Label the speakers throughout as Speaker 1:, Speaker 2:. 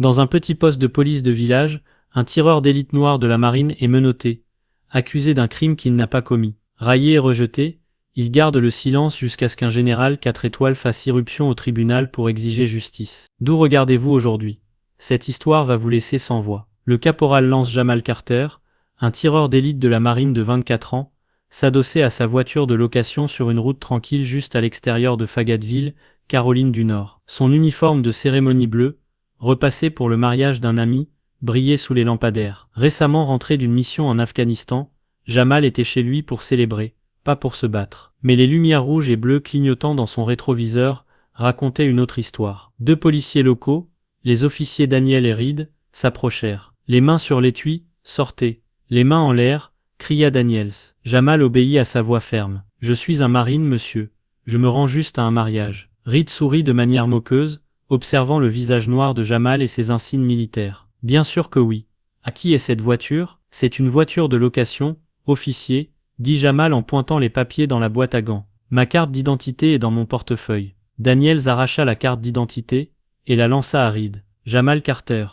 Speaker 1: Dans un petit poste de police de village, un tireur d'élite noir de la marine est menotté, accusé d'un crime qu'il n'a pas commis. Raillé et rejeté, il garde le silence jusqu'à ce qu'un général 4 étoiles fasse irruption au tribunal pour exiger justice. D'où regardez-vous aujourd'hui? Cette histoire va vous laisser sans voix. Le caporal Lance Jamal Carter, un tireur d'élite de la marine de 24 ans, s'adossait à sa voiture de location sur une route tranquille juste à l'extérieur de Fayetteville, Caroline du Nord. Son uniforme de cérémonie bleu, repassé pour le mariage d'un ami, brillait sous les lampadaires. Récemment rentré d'une mission en Afghanistan, Jamal était chez lui pour célébrer, pas pour se battre. Mais les lumières rouges et bleues clignotant dans son rétroviseur racontaient une autre histoire. Deux policiers locaux, les officiers Daniel et Reed, s'approchèrent. Les mains sur l'étui, sortez. Les mains en l'air, cria Daniels. Jamal obéit à sa voix ferme. Je suis un marine, monsieur. Je me rends juste à un mariage. Reed sourit de manière moqueuse, observant le visage noir de Jamal et ses insignes militaires. Bien sûr que oui. À qui est cette voiture? C'est une voiture de location, officier, dit Jamal en pointant les papiers dans la boîte à gants. Ma carte d'identité est dans mon portefeuille. Daniels arracha la carte d'identité et la lança à Reed. Jamal Carter.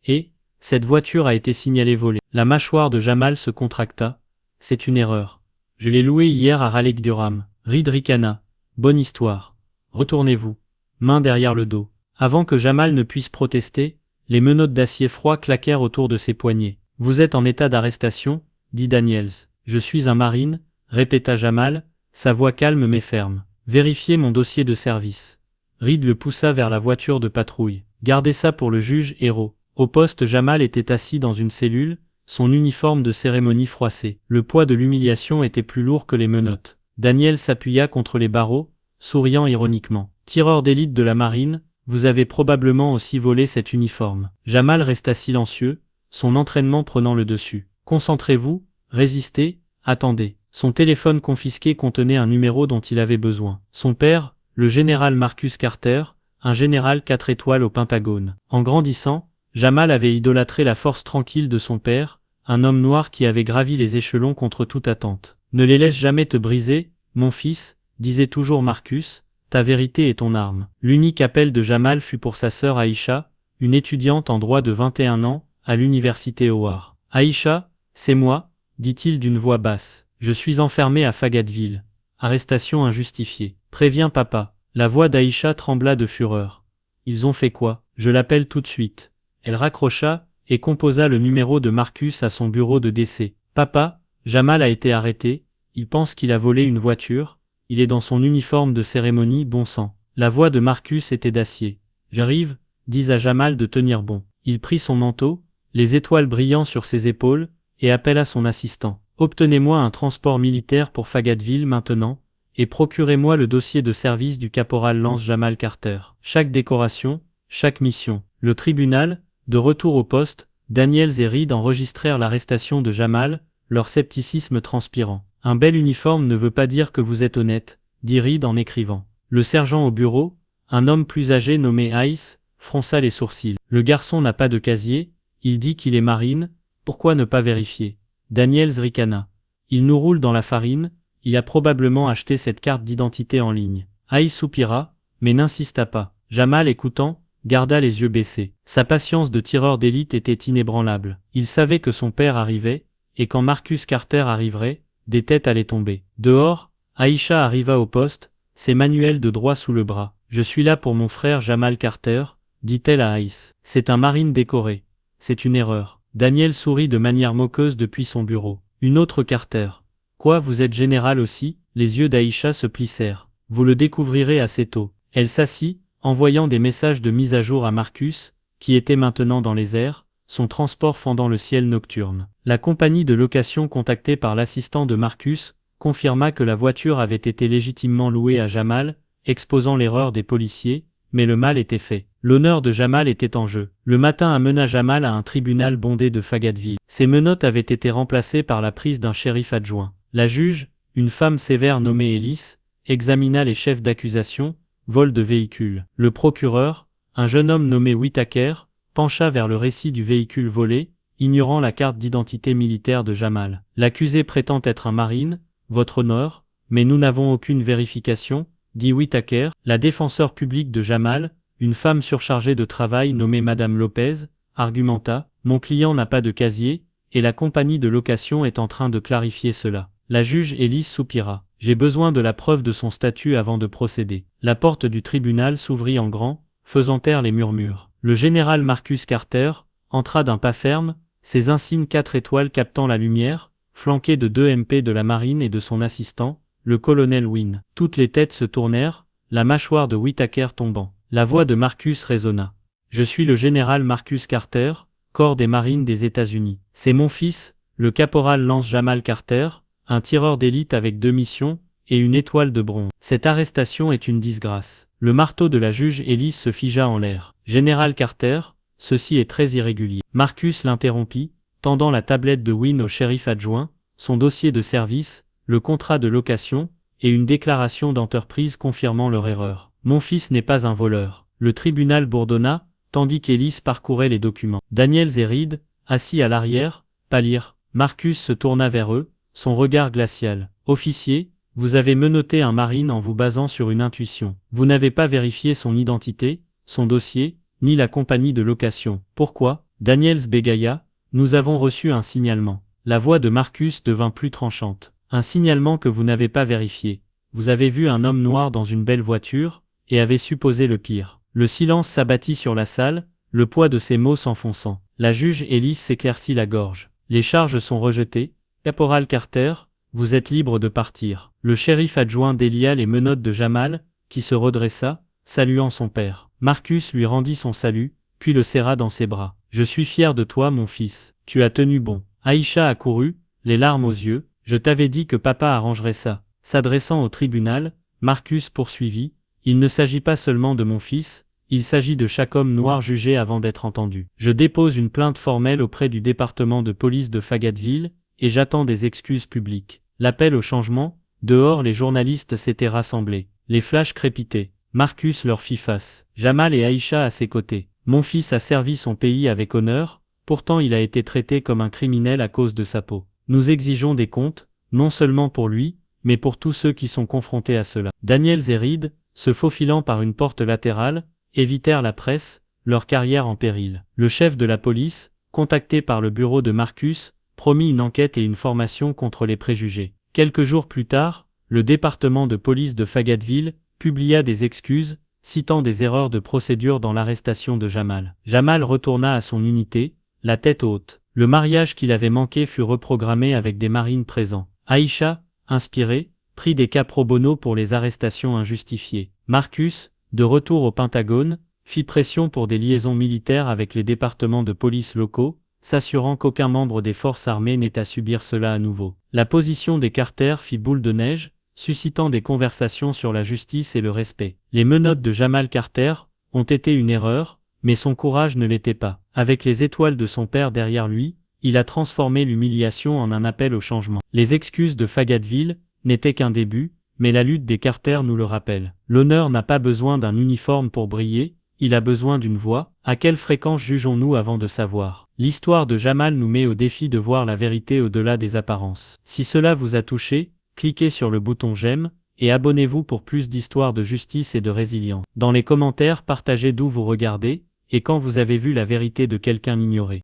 Speaker 1: Et, cette voiture a été signalée volée. La mâchoire de Jamal se contracta. C'est une erreur. Je l'ai louée hier à Raleigh Durham. Reed ricana. Bonne histoire. Retournez-vous. Main derrière le dos. Avant que Jamal ne puisse protester, les menottes d'acier froid claquèrent autour de ses poignets. Vous êtes en état d'arrestation, dit Daniels. Je suis un marine, répéta Jamal, sa voix calme mais ferme. Vérifiez mon dossier de service. Reed le poussa vers la voiture de patrouille. Gardez ça pour le juge Hérault. Au poste, Jamal était assis dans une cellule, son uniforme de cérémonie froissé. Le poids de l'humiliation était plus lourd que les menottes. Daniel s'appuya contre les barreaux, souriant ironiquement. Tireur d'élite de la marine, vous avez probablement aussi volé cet uniforme. Jamal resta silencieux, son entraînement prenant le dessus. Concentrez-vous, résistez, attendez. Son téléphone confisqué contenait un numéro dont il avait besoin. Son père, le général Marcus Carter, un général 4 étoiles au Pentagone. En grandissant, Jamal avait idolâtré la force tranquille de son père, un homme noir qui avait gravi les échelons contre toute attente. Ne les laisse jamais te briser, mon fils, disait toujours Marcus, ta vérité est ton arme. L'unique appel de Jamal fut pour sa sœur Aïcha, une étudiante en droit de 21 ans, à l'université Howard. Aïcha, c'est moi, dit-il d'une voix basse. Je suis enfermé à Fayetteville. Arrestation injustifiée. Préviens papa. La voix d'Aïcha trembla de fureur. Ils ont fait quoi? Je l'appelle tout de suite. Elle raccrocha, et composa le numéro de Marcus à son bureau de décès. Papa, Jamal a été arrêté, il pense qu'il a volé une voiture, il est dans son uniforme de cérémonie, bon sang. La voix de Marcus était d'acier. J'arrive, dis à Jamal de tenir bon. Il prit son manteau, les étoiles brillant sur ses épaules, et appela son assistant. Obtenez-moi un transport militaire pour Fayetteville maintenant, et procurez-moi le dossier de service du caporal Lance Jamal Carter. Chaque décoration, chaque mission. Le tribunal, de retour au poste, Daniels et Reed enregistrèrent l'arrestation de Jamal, leur scepticisme transpirant. Un bel uniforme ne veut pas dire que vous êtes honnête, dit Reed en écrivant. Le sergent au bureau, un homme plus âgé nommé Ice, fronça les sourcils. Le garçon n'a pas de casier, il dit qu'il est marine, pourquoi ne pas vérifier? Daniels ricana. Il nous roule dans la farine, il a probablement acheté cette carte d'identité en ligne. Ice soupira, mais n'insista pas. Jamal, écoutant, garda les yeux baissés. Sa patience de tireur d'élite était inébranlable. Il savait que son père arrivait, et quand Marcus Carter arriverait, des têtes allaient tomber. Dehors, Aïcha arriva au poste, ses manuels de droit sous le bras. Je suis là pour mon frère Jamal Carter, dit-elle à Ice. C'est un marine décoré. C'est une erreur. Daniel sourit de manière moqueuse depuis son bureau. Une autre Carter. Quoi, vous êtes général aussi? Les yeux d'Aïcha se plissèrent. Vous le découvrirez assez tôt. Elle s'assit, envoyant des messages de mise à jour à Marcus, qui était maintenant dans les airs, son transport fendant le ciel nocturne. La compagnie de location contactée par l'assistant de Marcus confirma que la voiture avait été légitimement louée à Jamal, exposant l'erreur des policiers, mais le mal était fait. L'honneur de Jamal était en jeu. Le matin amena Jamal à un tribunal bondé de Fayetteville. Ses menottes avaient été remplacées par la prise d'un shérif adjoint. La juge, une femme sévère nommée Ellis, examina les chefs d'accusation, vol de véhicule. Le procureur, un jeune homme nommé Whitaker, pencha vers le récit du véhicule volé, ignorant la carte d'identité militaire de Jamal. L'accusé prétend être un marine, votre honneur, mais nous n'avons aucune vérification, dit Whitaker. La défenseur publique de Jamal, une femme surchargée de travail nommée Madame Lopez, argumenta, mon client n'a pas de casier, et la compagnie de location est en train de clarifier cela. La juge Ellis soupira. J'ai besoin de la preuve de son statut avant de procéder. La porte du tribunal s'ouvrit en grand, faisant taire les murmures. Le général Marcus Carter entra d'un pas ferme, ses insignes 4 étoiles captant la lumière, flanqué de 2 MP de la marine et de son assistant, le colonel Wynne. Toutes les têtes se tournèrent, la mâchoire de Whittaker tombant. La voix de Marcus résonna. Je suis le général Marcus Carter, corps des marines des États-Unis. C'est mon fils, le caporal Lance Jamal Carter, un tireur d'élite avec 2 missions, et une étoile de bronze. Cette arrestation est une disgrâce. Le marteau de la juge Ellis se figea en l'air. Général Carter, ceci est très irrégulier. Marcus l'interrompit, tendant la tablette de Wynne au shérif adjoint, son dossier de service, le contrat de location, et une déclaration d'entreprise confirmant leur erreur. Mon fils n'est pas un voleur. Le tribunal bourdonna, tandis qu'Ellis parcourait les documents. Daniels et Reed, assis à l'arrière, pâlirent. Marcus se tourna vers eux, son regard glacial. Officier, vous avez menotté un marine en vous basant sur une intuition. Vous n'avez pas vérifié son identité, son dossier, ni la compagnie de location. Pourquoi? Daniels bégaya, nous avons reçu un signalement. La voix de Marcus devint plus tranchante. Un signalement que vous n'avez pas vérifié. Vous avez vu un homme noir dans une belle voiture, et avez supposé le pire. Le silence s'abattit sur la salle, le poids de ces mots s'enfonçant. La juge Ellis s'éclaircit la gorge. Les charges sont rejetées. Caporal Carter, vous êtes libre de partir. Le shérif adjoint délia les menottes de Jamal, qui se redressa, saluant son père. Marcus lui rendit son salut, puis le serra dans ses bras. Je suis fier de toi, mon fils. Tu as tenu bon. Aïcha accourut, les larmes aux yeux. Je t'avais dit que papa arrangerait ça. S'adressant au tribunal, Marcus poursuivit. Il ne s'agit pas seulement de mon fils, il s'agit de chaque homme noir jugé avant d'être entendu. Je dépose une plainte formelle auprès du département de police de Fayetteville, et j'attends des excuses publiques. L'appel au changement, dehors les journalistes s'étaient rassemblés. Les flashs crépitaient. Marcus leur fit face. Jamal et Aïcha à ses côtés. Mon fils a servi son pays avec honneur, pourtant il a été traité comme un criminel à cause de sa peau. Nous exigeons des comptes, non seulement pour lui, mais pour tous ceux qui sont confrontés à cela. Daniels et Reed, se faufilant par une porte latérale, évitèrent la presse, leur carrière en péril. Le chef de la police, contacté par le bureau de Marcus, promit une enquête et une formation contre les préjugés. Quelques jours plus tard, le département de police de Fayetteville publia des excuses, citant des erreurs de procédure dans l'arrestation de Jamal. Jamal retourna à son unité, la tête haute. Le mariage qu'il avait manqué fut reprogrammé avec des marines présents. Aïcha, inspirée, prit des cas pro bono pour les arrestations injustifiées. Marcus, de retour au Pentagone, fit pression pour des liaisons militaires avec les départements de police locaux, s'assurant qu'aucun membre des forces armées n'ait à subir cela à nouveau. La position des Carter fit boule de neige, suscitant des conversations sur la justice et le respect. Les menottes de Jamal Carter ont été une erreur, mais son courage ne l'était pas. Avec les étoiles de son père derrière lui, il a transformé l'humiliation en un appel au changement. Les excuses de Fayetteville n'étaient qu'un début, mais la lutte des Carter nous le rappelle. L'honneur n'a pas besoin d'un uniforme pour briller, il a besoin d'une voix. À quelle fréquence jugeons-nous avant de savoir? L'histoire de Jamal nous met au défi de voir la vérité au-delà des apparences. Si cela vous a touché, cliquez sur le bouton j'aime, et abonnez-vous pour plus d'histoires de justice et de résilience. Dans les commentaires, partagez d'où vous regardez, et quand vous avez vu la vérité de quelqu'un ignoré.